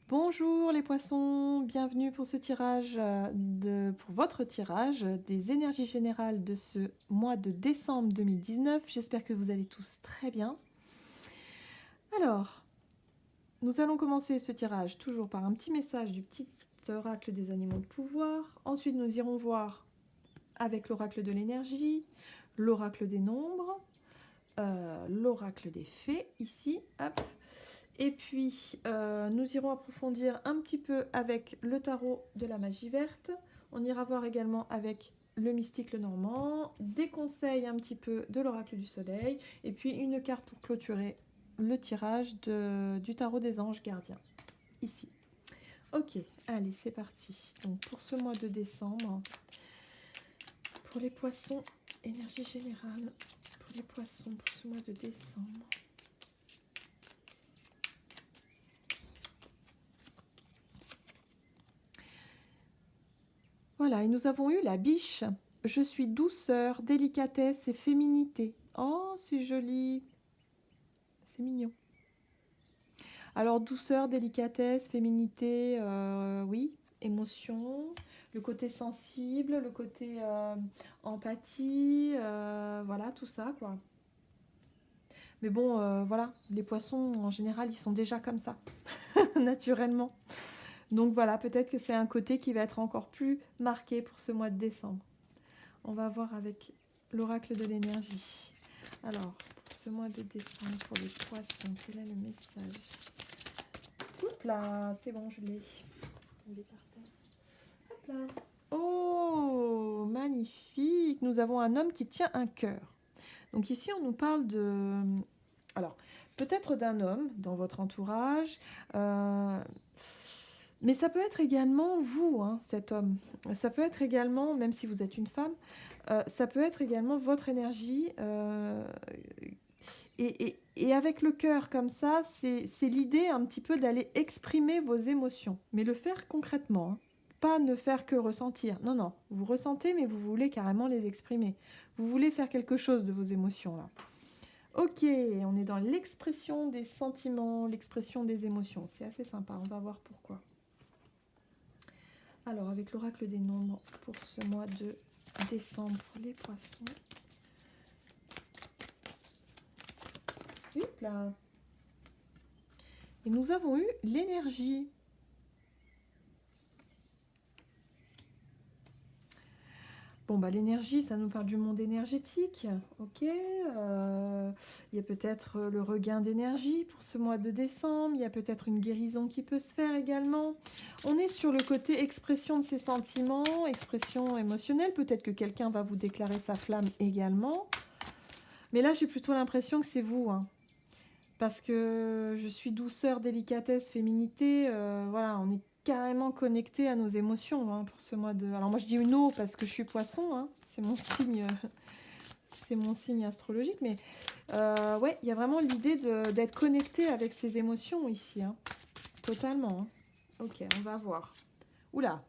Bonjour les poissons, bienvenue pour ce tirage pour votre tirage des énergies générales de ce mois de décembre 2019. J'espère que vous allez tous très bien. Alors, nous allons commencer ce tirage toujours par un petit message du petit oracle des animaux de pouvoir. Ensuite, nous irons voir avec l'oracle de l'énergie, l'oracle des nombres, l'oracle des fées ici, hop. Et puis, nous irons approfondir un petit peu avec le tarot de la magie verte. On ira voir également avec le mystique le normand, des conseils un petit peu de l'oracle du soleil, et puis une carte pour clôturer le tirage du tarot des anges gardiens, ici. Ok, allez, c'est parti. Donc, pour ce mois de décembre, pour les poissons, énergie générale, pour les poissons, pour ce mois de décembre. Voilà, et nous avons eu la biche. Je suis douceur, délicatesse et féminité. Oh, c'est joli. C'est mignon. Alors, douceur, délicatesse, féminité, oui. Émotion, le côté sensible, le côté empathie, voilà, tout ça, quoi. Mais bon, voilà, les poissons, en général, ils sont déjà comme ça, naturellement. Donc voilà, peut-être que c'est un côté qui va être encore plus marqué pour ce mois de décembre. On va voir avec l'oracle de l'énergie. Alors, pour ce mois de décembre, pour les poissons, quel est le message? Hop là, c'est bon, je l'ai. Tombé par terre. Hop là. Oh, magnifique. Nous avons un homme qui tient un cœur. Donc ici, on nous parle de... Alors, peut-être d'un homme dans votre entourage, mais ça peut être également vous, hein, cet homme. Ça peut être également, même si vous êtes une femme, ça peut être également votre énergie. Et avec le cœur comme ça, c'est l'idée un petit peu d'aller exprimer vos émotions, mais le faire concrètement, hein. Pas ne faire que ressentir. Non, non, vous ressentez, mais vous voulez carrément les exprimer. Vous voulez faire quelque chose de vos émotions, là. Ok, on est dans l'expression des sentiments, l'expression des émotions. C'est assez sympa, on va voir pourquoi. Alors, avec l'oracle des nombres pour ce mois de décembre pour les poissons. Hop là. Et nous avons eu l'énergie. Bon, bah, l'énergie, ça nous parle du monde énergétique. Ok. Il y a peut-être le regain d'énergie pour ce mois de décembre. Il y a peut-être une guérison qui peut se faire également. On est sur le côté expression de ses sentiments, expression émotionnelle. Peut-être que quelqu'un va vous déclarer sa flamme également. Mais là, j'ai plutôt l'impression que c'est vous, hein. Parce que je suis douceur, délicatesse, féminité. Voilà, on est carrément connecté à nos émotions, hein, pour ce mois de... Alors moi je dis une eau parce que je suis poisson, hein, c'est mon signe astrologique, mais ouais, il y a vraiment l'idée d'être connecté avec ses émotions ici, hein, totalement, hein. Ok, on va voir. Oula.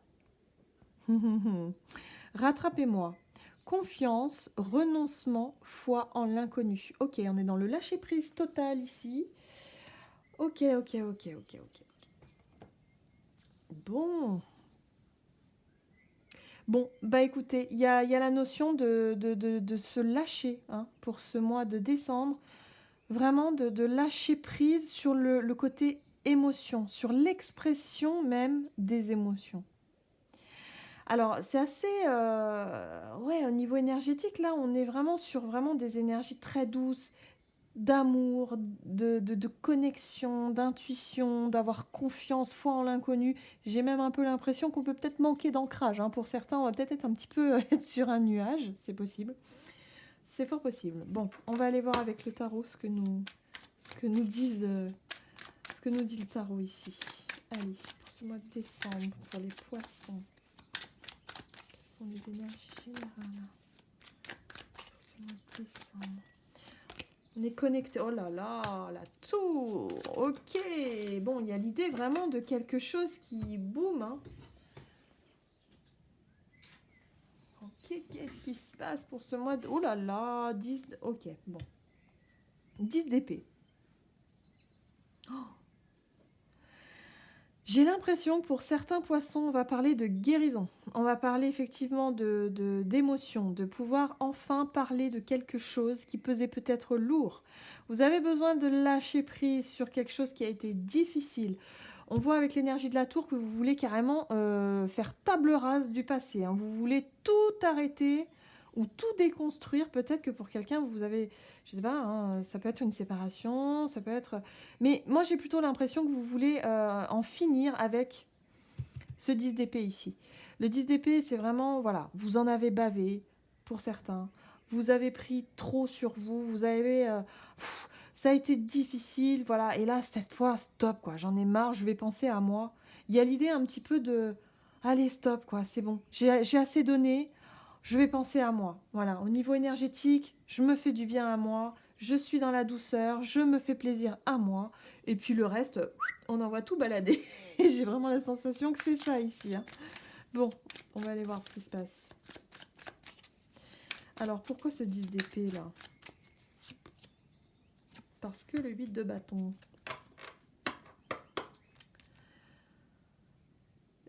Rattrapez-moi. Confiance, renoncement, foi en l'inconnu. Ok, on est dans le lâcher-prise total ici. Ok. Bon. Bon, bah écoutez, il y a la notion de se lâcher, hein, pour ce mois de décembre. Vraiment de lâcher prise sur le côté émotion, sur l'expression même des émotions. Alors, c'est assez... ouais, au niveau énergétique, là, on est vraiment sur vraiment des énergies très douces, d'amour, de connexion, d'intuition, d'avoir confiance, foi en l'inconnu. J'ai même un peu l'impression qu'on peut peut-être manquer d'ancrage, hein. Pour certains, on va peut-être être un petit peu être sur un nuage, c'est possible. C'est fort possible. Bon, on va aller voir avec le tarot ce que nous dit le tarot ici. Allez, pour ce mois de décembre, pour les poissons, quelles sont les énergies générales pour ce mois de décembre? On est connecté. Oh là là, la tour. Ok. Bon, il y a l'idée vraiment de quelque chose qui boum, hein. Ok, qu'est-ce qui se passe pour ce mois de... Oh là là, 10... Ok, bon. 10 d'épée. Oh. J'ai l'impression que pour certains poissons, on va parler de guérison. On va parler effectivement d'émotion, de pouvoir enfin parler de quelque chose qui pesait peut-être lourd. Vous avez besoin de lâcher prise sur quelque chose qui a été difficile. On voit avec l'énergie de la tour que vous voulez carrément faire table rase du passé, hein. Vous voulez tout arrêter ou tout déconstruire. Peut-être que pour quelqu'un, vous avez, je sais pas, hein, ça peut être une séparation, ça peut être... Mais moi, j'ai plutôt l'impression que vous voulez en finir avec ce 10 d'épée ici. Le 10 d'épée, c'est vraiment, voilà, vous en avez bavé pour certains. Vous avez pris trop sur vous, vous avez... ça a été difficile, voilà. Et là, cette fois, stop, quoi. J'en ai marre, je vais penser à moi. Il y a l'idée un petit peu de... Allez, stop, quoi, c'est bon. J'ai assez donné, je vais penser à moi. Voilà, au niveau énergétique, je me fais du bien à moi, je suis dans la douceur, je me fais plaisir à moi. Et puis le reste, on envoie tout balader. Et j'ai vraiment la sensation que c'est ça ici, hein. Bon, on va aller voir ce qui se passe. Alors, pourquoi ce 10 d'épée, là? Parce que le 8 de bâton.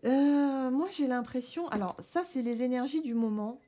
Moi, j'ai l'impression... Alors, ça, c'est les énergies du moment.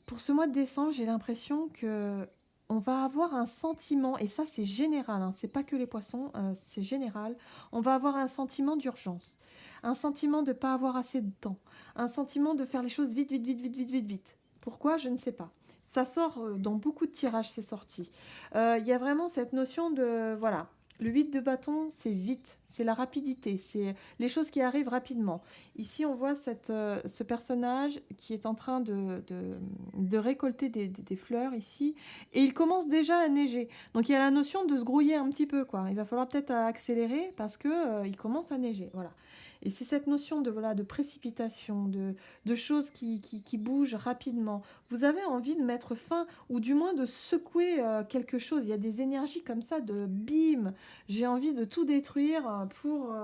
Pour ce mois de décembre, j'ai l'impression que on va avoir un sentiment, et ça, c'est général, hein, c'est pas que les poissons, c'est général. On va avoir un sentiment d'urgence, un sentiment de ne pas avoir assez de temps, un sentiment de faire les choses vite, vite, vite, vite, vite, vite, vite. Pourquoi? Je ne sais pas. Ça sort dans beaucoup de tirages, c'est sorti. Il y a vraiment cette notion de... Voilà, le 8 de bâton, c'est vite, c'est la rapidité, c'est les choses qui arrivent rapidement. Ici, on voit ce personnage qui est en train de récolter des fleurs ici, et il commence déjà à neiger. Donc il y a la notion de se grouiller un petit peu, quoi. Il va falloir peut-être accélérer parce que il commence à neiger, voilà. Et c'est cette notion de, voilà, de précipitation, de choses qui bougent rapidement. Vous avez envie de mettre fin, ou du moins de secouer quelque chose. Il y a des énergies comme ça de bim, j'ai envie de tout détruire pour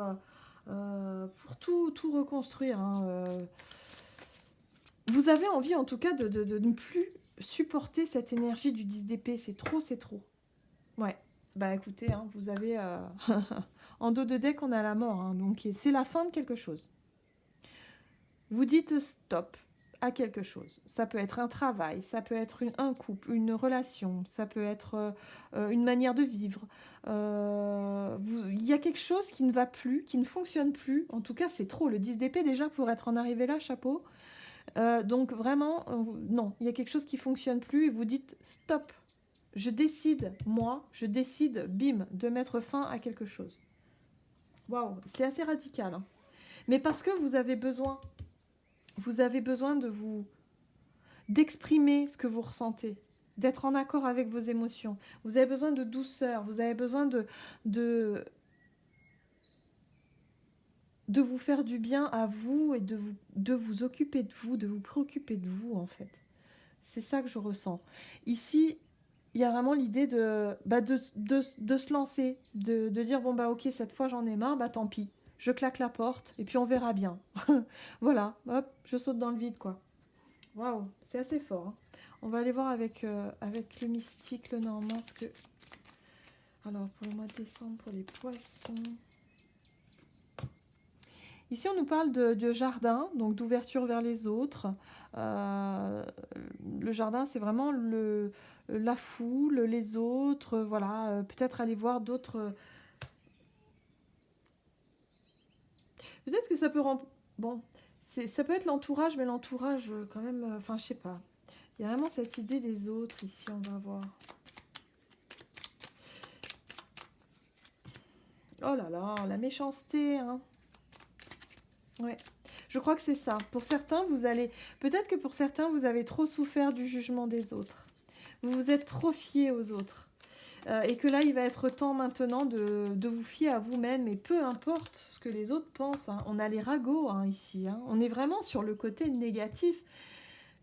tout reconstruire, hein. Vous avez envie en tout cas de ne plus supporter cette énergie du 10 d'épée. C'est trop, c'est trop. Ouais, bah écoutez, hein, vous avez... en dos de deck, on a la mort, hein, donc c'est la fin de quelque chose. Vous dites stop à quelque chose. Ça peut être un travail, ça peut être un couple, une relation, ça peut être une manière de vivre. Il y a quelque chose qui ne va plus, qui ne fonctionne plus. En tout cas, c'est trop. Le 10 d'épée, déjà, pour être en arrivé là, chapeau. Donc vraiment, non, il y a quelque chose qui ne fonctionne plus et vous dites stop. Je décide, moi, je décide, bim, de mettre fin à quelque chose. Waouh, c'est assez radical, hein. Mais parce que vous avez besoin de vous d'exprimer ce que vous ressentez, d'être en accord avec vos émotions. Vous avez besoin de douceur, vous avez besoin de vous faire du bien à vous et de vous occuper de vous, de vous préoccuper de vous, en fait. C'est ça que je ressens. Ici, il y a vraiment l'idée de se lancer, de dire, bon, bah ok, cette fois j'en ai marre, bah tant pis. Je claque la porte et puis on verra bien. Voilà, hop, je saute dans le vide, quoi. Waouh, c'est assez fort, hein. On va aller voir avec le mystique, le normand, ce que... Alors, pour le mois de décembre, pour les poissons... Ici, on nous parle de jardin, donc d'ouverture vers les autres. Le jardin, c'est vraiment la foule, les autres, voilà. Peut-être aller voir d'autres... Peut-être que ça peut... Bon, ça peut être l'entourage, mais l'entourage, quand même... Enfin, je sais pas. Il y a vraiment cette idée des autres, ici, on va voir. Oh là là, la méchanceté, hein. Ouais, je crois que c'est ça. Pour certains, peut-être que pour certains, vous avez trop souffert du jugement des autres. Vous vous êtes trop fié aux autres. Et que là, il va être temps maintenant de vous fier à vous-même. Et peu importe ce que les autres pensent, hein. On a les ragots, hein, ici, hein. On est vraiment sur le côté négatif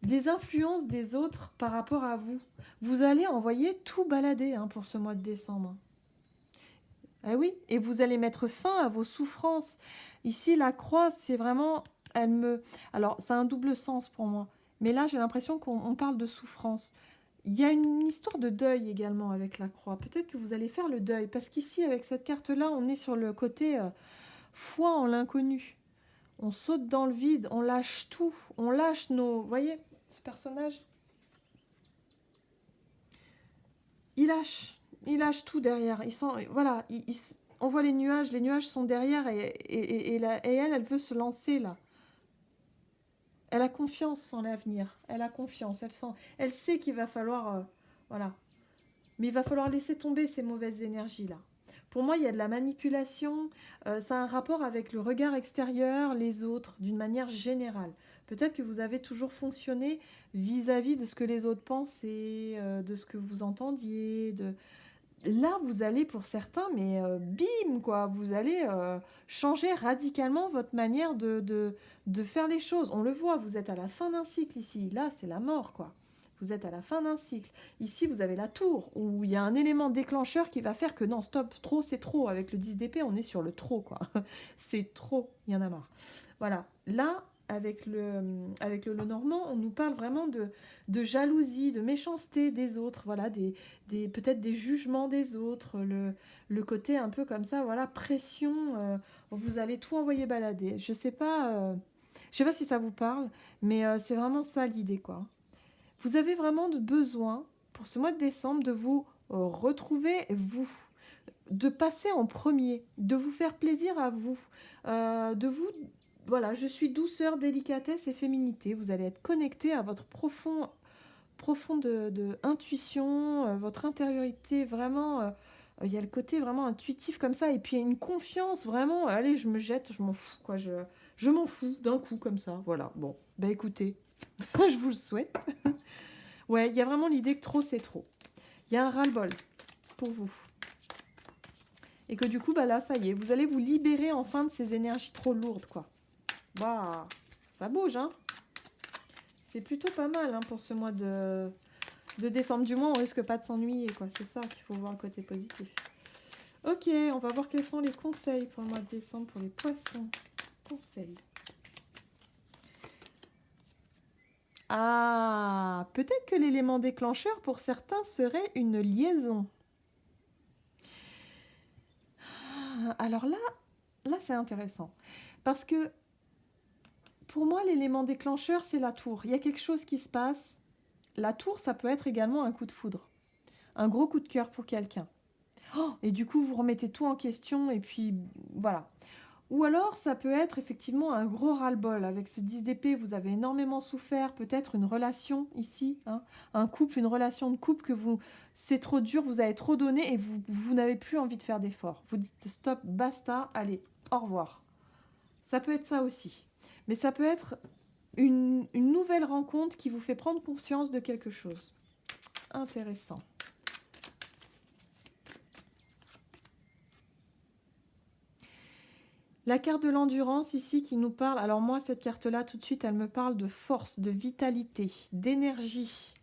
des influences des autres par rapport à vous. Vous allez envoyer tout balader, hein, pour ce mois de décembre. Ah oui, et vous allez mettre fin à vos souffrances. Ici, la croix, c'est vraiment... Alors, ça a un double sens pour moi. Mais là, j'ai l'impression qu'on parle de souffrance. Il y a une histoire de deuil également avec la croix. Peut-être que vous allez faire le deuil. Parce qu'ici, avec cette carte-là, on est sur le côté... foi en l'inconnu. On saute dans le vide, on lâche tout, on lâche nos... Vous voyez, ce personnage, il lâche tout derrière. Il sent, voilà, on voit les nuages sont derrière et elle veut se lancer là. Elle a confiance en l'avenir, elle a confiance, elle sait qu'il va falloir, voilà. Mais il va falloir laisser tomber ces mauvaises énergies-là. Pour moi, il y a de la manipulation, ça a un rapport avec le regard extérieur, les autres, d'une manière générale. Peut-être que vous avez toujours fonctionné vis-à-vis de ce que les autres pensaient, de ce que vous entendiez. Là, vous allez pour certains, mais bim, quoi, vous allez changer radicalement votre manière de faire les choses. On le voit, vous êtes à la fin d'un cycle ici. Là, c'est la mort, quoi. Vous êtes à la fin d'un cycle. Ici, vous avez la tour, où il y a un élément déclencheur qui va faire que non, stop, trop, c'est trop. Avec le 10 d'épée, on est sur le trop, quoi. C'est trop, il y en a marre. Voilà. Là, avec le Lenormand, on nous parle vraiment de jalousie, de méchanceté des autres, voilà, peut-être des jugements des autres, le côté un peu comme ça, voilà, pression, vous allez tout envoyer balader. Je sais pas si ça vous parle, mais c'est vraiment ça l'idée, quoi. Vous avez vraiment besoin, pour ce mois de décembre, de vous retrouver, vous, de passer en premier, de vous faire plaisir à vous, de vous... Voilà, je suis douceur, délicatesse et féminité. Vous allez être connecté à votre profonde intuition, votre intériorité, vraiment... il y a le côté vraiment intuitif comme ça, et puis il y a une confiance, vraiment, allez, je me jette, je m'en fous, quoi, je m'en fous d'un coup comme ça, voilà. Bon, bah écoutez, je vous le souhaite. Ouais, il y a vraiment l'idée que trop, c'est trop. Il y a un ras-le-bol pour vous. Et que du coup, bah là, ça y est, vous allez vous libérer enfin de ces énergies trop lourdes, quoi. Waouh, ça bouge, hein. C'est plutôt pas mal hein, pour ce mois de décembre. Du moins, on risque pas de s'ennuyer, quoi. C'est ça qu'il faut voir le côté positif. Ok, on va voir quels sont les conseils pour le mois de décembre pour les poissons. Conseils. Ah, peut-être que l'élément déclencheur pour certains serait une liaison. Alors là c'est intéressant. Parce que pour moi, l'élément déclencheur, c'est la tour. Il y a quelque chose qui se passe. La tour, ça peut être également un coup de foudre. Un gros coup de cœur pour quelqu'un. Oh, et du coup, vous remettez tout en question et puis voilà. Ou alors, ça peut être effectivement un gros ras-le-bol. Avec ce 10 d'épée, vous avez énormément souffert. Peut-être une relation ici, hein, un couple, une relation de couple que c'est trop dur, vous avez trop donné et vous n'avez plus envie de faire d'efforts. Vous dites stop, basta, allez, au revoir. Ça peut être ça aussi. Mais ça peut être une nouvelle rencontre qui vous fait prendre conscience de quelque chose. Intéressant. La carte de l'endurance ici qui nous parle, alors moi cette carte-là tout de suite elle me parle de force, de vitalité, d'énergie.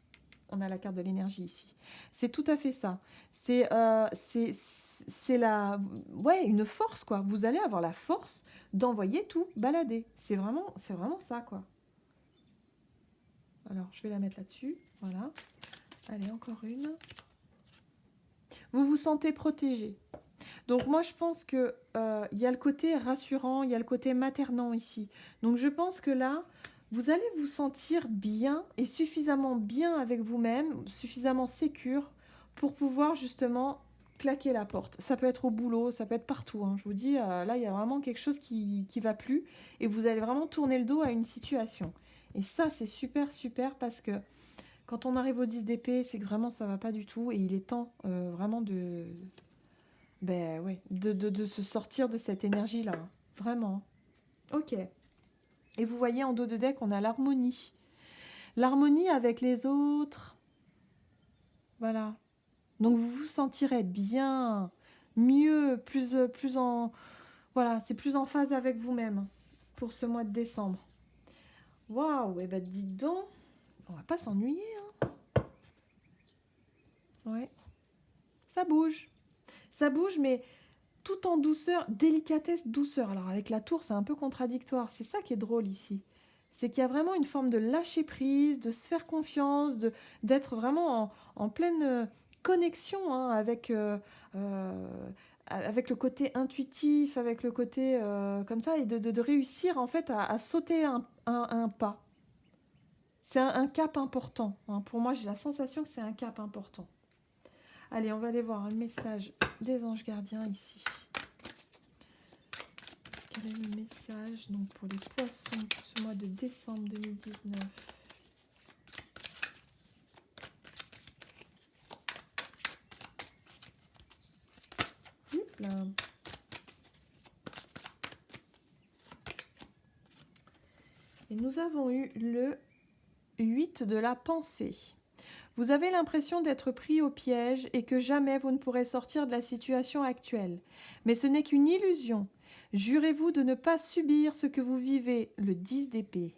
On a la carte de l'énergie ici. C'est tout à fait ça. C'est une force quoi. Vous allez avoir la force d'envoyer tout balader. C'est vraiment ça quoi. Alors je vais la mettre là-dessus. Voilà. Allez encore une. Vous vous sentez protégé. Donc moi je pense que y a le côté rassurant, il y a le côté maternant ici. Donc je pense que là, vous allez vous sentir bien et suffisamment bien avec vous-même, suffisamment sécure pour pouvoir justement claquer la porte. Ça peut être au boulot, ça peut être partout. Hein. Je vous dis, là il y a vraiment quelque chose qui va plus et vous allez vraiment tourner le dos à une situation. Et ça c'est super super parce que quand on arrive au 10 d'épée, c'est que vraiment ça va pas du tout et il est temps vraiment de se sortir de cette énergie-là. Vraiment. Ok. Et vous voyez, en dos de deck, on a l'harmonie. L'harmonie avec les autres. Voilà. Donc, vous vous sentirez bien, mieux, plus en... Voilà, c'est plus en phase avec vous-même pour ce mois de décembre. Waouh, et dites donc, on va pas s'ennuyer, hein. Ouais. Ça bouge. Ça bouge, mais... tout en douceur, délicatesse, douceur. Alors avec la tour, c'est un peu contradictoire. C'est ça qui est drôle ici. C'est qu'il y a vraiment une forme de lâcher prise, de se faire confiance, d'être vraiment en pleine connexion hein, avec le côté intuitif, avec le côté comme ça, et de réussir en fait à sauter un pas. C'est un cap important, hein. Pour moi, j'ai la sensation que c'est un cap important. Allez, on va aller voir le message des anges gardiens ici. Quel est le message donc, pour les poissons pour ce mois de décembre 2019? Là. Et nous avons eu le 8 de la pensée. Vous avez l'impression d'être pris au piège et que jamais vous ne pourrez sortir de la situation actuelle. Mais ce n'est qu'une illusion. Jurez-vous de ne pas subir ce que vous vivez, le 10 d'épée.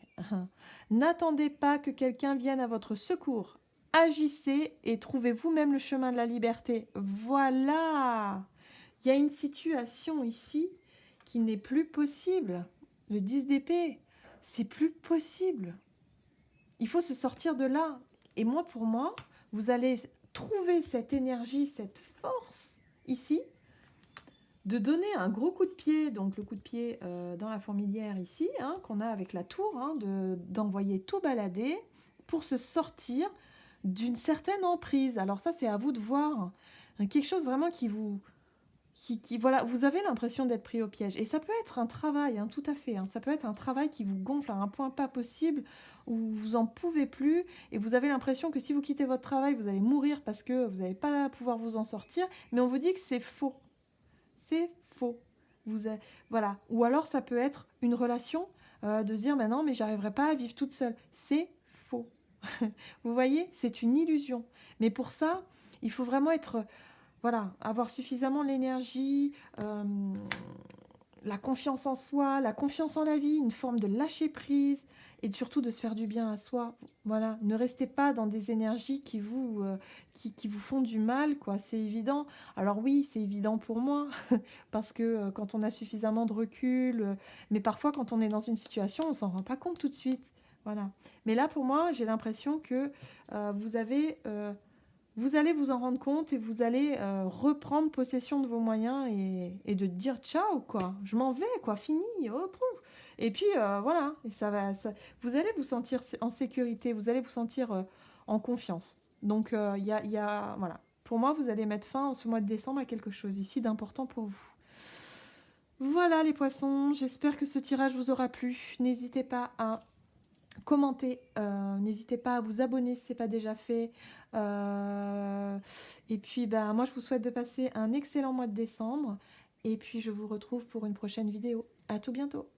N'attendez pas que quelqu'un vienne à votre secours. Agissez et trouvez vous-même le chemin de la liberté. Voilà! Il y a une situation ici qui n'est plus possible. Le 10 d'épée, c'est plus possible. Il faut se sortir de là. Et moi, pour moi, vous allez trouver cette énergie, cette force ici, de donner un gros coup de pied, donc le coup de pied dans la fourmilière ici, hein, qu'on a avec la tour, hein, d'envoyer tout balader pour se sortir d'une certaine emprise. Alors ça, c'est à vous de voir. Quelque chose vraiment qui vous... voilà, vous avez l'impression d'être pris au piège. Et ça peut être un travail, hein, tout à fait. Hein, ça peut être un travail qui vous gonfle à un point pas possible, où vous en pouvez plus, et vous avez l'impression que si vous quittez votre travail, vous allez mourir parce que vous n'allez pas pouvoir vous en sortir. Mais on vous dit que c'est faux. C'est faux. Voilà. Ou alors ça peut être une relation de se dire, non, mais j'arriverai pas à vivre toute seule. C'est faux. Vous voyez, c'est une illusion. Mais pour ça, il faut vraiment être... Voilà, avoir suffisamment l'énergie, la confiance en soi, la confiance en la vie, une forme de lâcher prise et surtout de se faire du bien à soi. Voilà, ne restez pas dans des énergies qui vous font du mal, quoi. C'est évident. Alors oui, c'est évident pour moi parce que quand on a suffisamment de recul, mais parfois quand on est dans une situation, on s'en rend pas compte tout de suite. Voilà. Mais là, pour moi, j'ai l'impression que vous avez vous allez vous en rendre compte et vous allez reprendre possession de vos moyens et de dire ciao, quoi. Je m'en vais, quoi, fini. Oh, pouf. Et puis, voilà. Et vous allez vous sentir en sécurité, vous allez vous sentir en confiance. Donc, voilà. Pour moi, vous allez mettre fin, ce mois de décembre, à quelque chose ici d'important pour vous. Voilà, les poissons. J'espère que ce tirage vous aura plu. N'hésitez pas à commentez, n'hésitez pas à vous abonner si ce n'est pas déjà fait. Et puis, moi, je vous souhaite de passer un excellent mois de décembre. Et puis, je vous retrouve pour une prochaine vidéo. À tout bientôt.